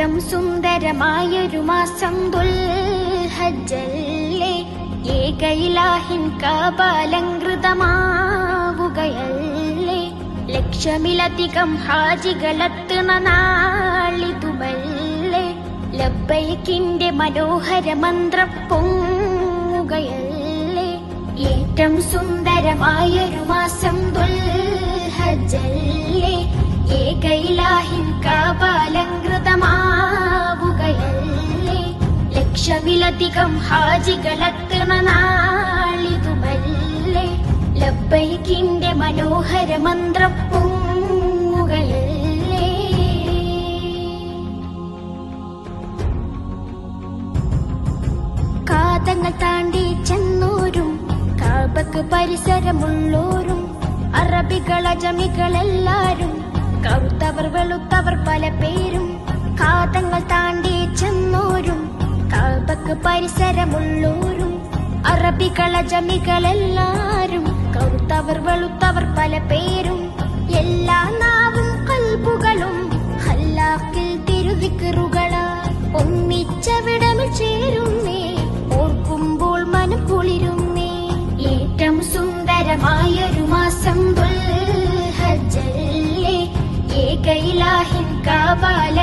ഏറ്റം സുന്ദരമായൊരു മാസം ദുൽഹജ്ജല്ലേ, ഏക ഇലാഹിൻ കാബാലങ്കൃതമാവുകയല്ലേ. ലക്ഷമിലധികം ഹാജികളെത്തുന്ന നാളിതുമല്ലേ, ലബ്ബൈക്കിന്റെ മനോഹര മന്ത്രം പൊങ്ങുകയല്ലേ. ഏറ്റം സുന്ദരമായൊരു മാസം ദുൽഹജ്ജല്ലേ, ഏക ഇലാഹിൻ കാബാലങ്കൃതമാവുകയല്ലേ. ലക്ഷമിലധികം ഹാജികളെത്തുന്ന നാളിതുമല്ലേ, ലബ്ബൈക്കിന്റെ മനോഹര മന്ത്രം പൊങ്ങുകയല്ലേ. കാതങ്ങൾ താണ്ടി ചെന്നോരും കാബക്ക് പരിസരമുള്ളോരും, അറബികൾ അജമികളെല്ലാരും, കറുത്തവർ വെളുത്തവർ പല പേരും. കാതങ്ങൾ താണ്ടി ചെന്നോരും കാബക്ക് പരിസരമുള്ളോരും, അറബികൾ അജമികളെല്ലാരും, കറുത്തവർ വെളുത്തവർ പല പേരും. എല്ലാ നാവും കൽബുകളും ഹല്ലാക്കിൽ തിരുദിക്റുകളാൽ ഒന്നിച്ചവിടമിൽ ചേരുന്നേ, ഓർക്കുമ്പോൾ മനം കുളിരുന്നേ. ഏറ്റം സുന്ദരമായൊരു മാസം ദുൽഹജ്ജല്ലേ, ഏക ഇലാഹിൻ കാബാല